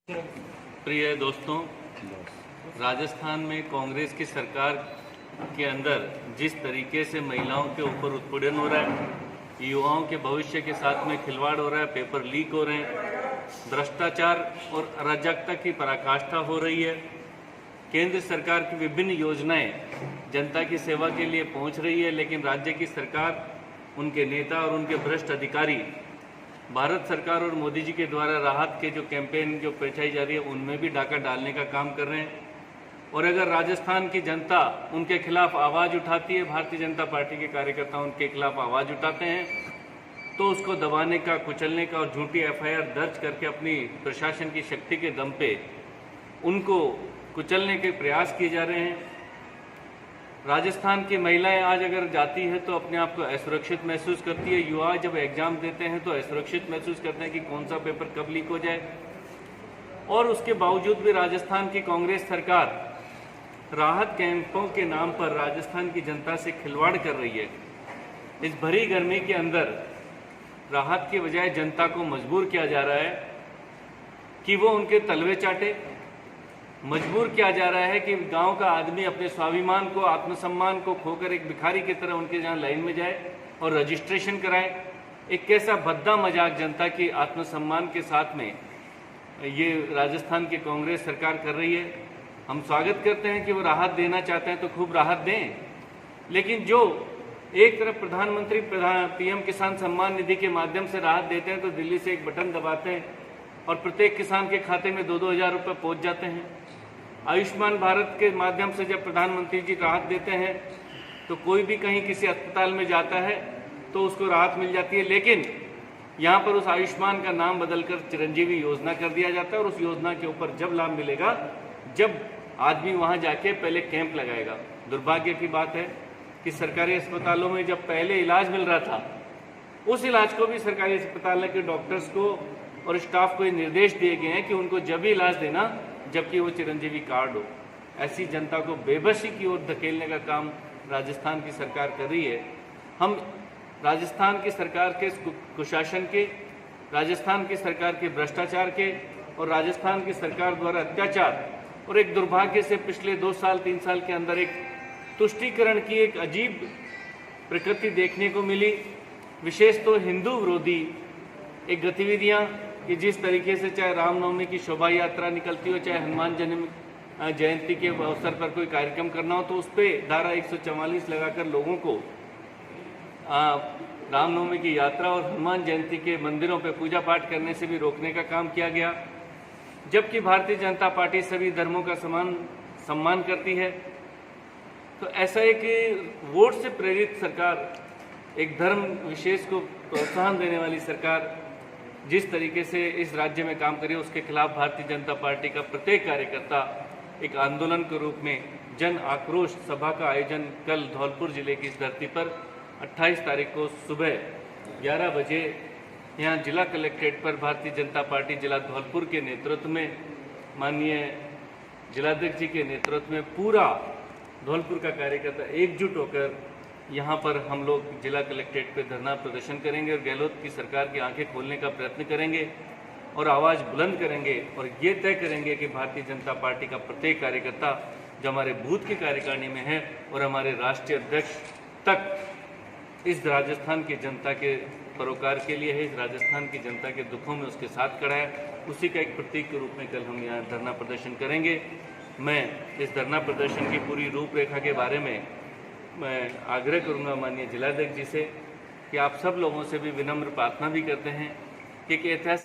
प्रिय दोस्तों, राजस्थान में कांग्रेस की सरकार के अंदर जिस तरीके से महिलाओं के ऊपर उत्पीड़न हो रहा है, युवाओं के भविष्य के साथ में खिलवाड़ हो रहा है, पेपर लीक हो रहे हैं, भ्रष्टाचार और अराजकता की पराकाष्ठा हो रही है। केंद्र सरकार की विभिन्न योजनाएं जनता की सेवा के लिए पहुंच रही है, लेकिन राज्य की सरकार, उनके नेता और उनके भ्रष्ट अधिकारी भारत सरकार और मोदी जी के द्वारा राहत के जो कैंपेन जो पहुंचाई जा रही है उनमें भी डाका डालने का काम कर रहे हैं। और अगर राजस्थान की जनता उनके खिलाफ आवाज़ उठाती है, भारतीय जनता पार्टी के कार्यकर्ता उनके खिलाफ आवाज़ उठाते हैं, तो उसको दबाने का, कुचलने का और झूठी एफआईआर दर्ज करके अपनी प्रशासन की शक्ति के दम पे उनको कुचलने के प्रयास किए जा रहे हैं। राजस्थान की महिलाएं आज अगर जाती है तो अपने आप को असुरक्षित महसूस करती है। युवा जब एग्जाम देते हैं तो असुरक्षित महसूस करते हैं कि कौन सा पेपर कब लीक हो जाए। और उसके बावजूद भी राजस्थान की कांग्रेस सरकार राहत कैंपों के नाम पर राजस्थान की जनता से खिलवाड़ कर रही है। इस भरी गर्मी के अंदर राहत की बजाय जनता को मजबूर किया जा रहा है कि वो उनके तलवे चाटे। मजबूर किया जा रहा है कि गांव का आदमी अपने स्वाभिमान को, आत्मसम्मान को खोकर एक भिखारी की तरह उनके यहाँ लाइन में जाए और रजिस्ट्रेशन कराए। एक कैसा भद्दा मजाक जनता की आत्मसम्मान के साथ में ये राजस्थान की कांग्रेस सरकार कर रही है। हम स्वागत करते हैं कि वो राहत देना चाहते हैं तो खूब राहत दें, लेकिन जो एक तरफ प्रधानमंत्री पीएम किसान सम्मान निधि के माध्यम से राहत देते हैं तो दिल्ली से एक बटन दबाते हैं और प्रत्येक किसान के खाते में 2-2 हज़ार रुपये पहुँच जाते हैं। आयुष्मान भारत के माध्यम से जब प्रधानमंत्री जी राहत देते हैं तो कोई भी कहीं किसी अस्पताल में जाता है तो उसको राहत मिल जाती है, लेकिन यहाँ पर उस आयुष्मान का नाम बदलकर चिरंजीवी योजना कर दिया जाता है। और उस योजना के ऊपर जब लाभ मिलेगा जब आदमी वहाँ जाके पहले कैंप लगाएगा। दुर्भाग्य की बात है कि सरकारी अस्पतालों में जब पहले इलाज मिल रहा था, उस इलाज को भी सरकारी अस्पताल के डॉक्टर्स को और स्टाफ को ये निर्देश दिए गए हैं कि उनको जब भी इलाज देना जबकि वो चिरंजीवी कार्ड हो। ऐसी जनता को बेबसी की ओर धकेलने का काम राजस्थान की सरकार कर रही है। हम राजस्थान की सरकार के कुशासन के, राजस्थान की सरकार के भ्रष्टाचार के और राजस्थान की सरकार द्वारा अत्याचार और एक दुर्भाग्य से पिछले 2 साल 3 साल के अंदर एक तुष्टीकरण की एक अजीब प्रकृति देखने को मिली। विशेष तो हिंदू विरोधी एक गतिविधियाँ कि जिस तरीके से चाहे रामनवमी की शोभा यात्रा निकलती हो, चाहे हनुमान जयंती के अवसर पर कोई कार्यक्रम करना हो, तो उस पर धारा 144 लगाकर लोगों को रामनवमी की यात्रा और हनुमान जयंती के मंदिरों पर पूजा पाठ करने से भी रोकने का काम किया गया। जबकि भारतीय जनता पार्टी सभी धर्मों का सम्मान करती है, तो ऐसा एक वोट से प्रेरित सरकार, एक धर्म विशेष को प्रोत्साहन देने वाली सरकार जिस तरीके से इस राज्य में काम करे, उसके खिलाफ भारतीय जनता पार्टी का प्रत्येक कार्यकर्ता एक आंदोलन के रूप में जन आक्रोश सभा का आयोजन कल धौलपुर जिले की इस धरती पर 28 तारीख को सुबह 11 बजे यहाँ जिला कलेक्ट्रेट पर भारतीय जनता पार्टी जिला धौलपुर के नेतृत्व में, माननीय जिलाध्यक्ष जी के नेतृत्व में पूरा धौलपुर का कार्यकर्ता एकजुट होकर यहाँ पर हम लोग जिला कलेक्ट्रेट पे धरना प्रदर्शन करेंगे और गहलोत की सरकार की आंखें खोलने का प्रयत्न करेंगे और आवाज़ बुलंद करेंगे और ये तय करेंगे कि भारतीय जनता पार्टी का प्रत्येक कार्यकर्ता जो हमारे बूथ की कार्यकारिणी में है और हमारे राष्ट्रीय अध्यक्ष तक इस राजस्थान की जनता के परोकार के लिए है, इस राजस्थान की जनता के दुखों में उसके साथ खड़ा है। उसी का एक प्रतीक के रूप में कल हम यहाँ धरना प्रदर्शन करेंगे। मैं इस धरना प्रदर्शन की पूरी रूपरेखा के बारे में मैं आग्रह करूंगा माननीय जिलाध्यक्ष जी से कि आप सब लोगों से भी विनम्र प्रार्थना भी करते हैं कि ऐतिहासिक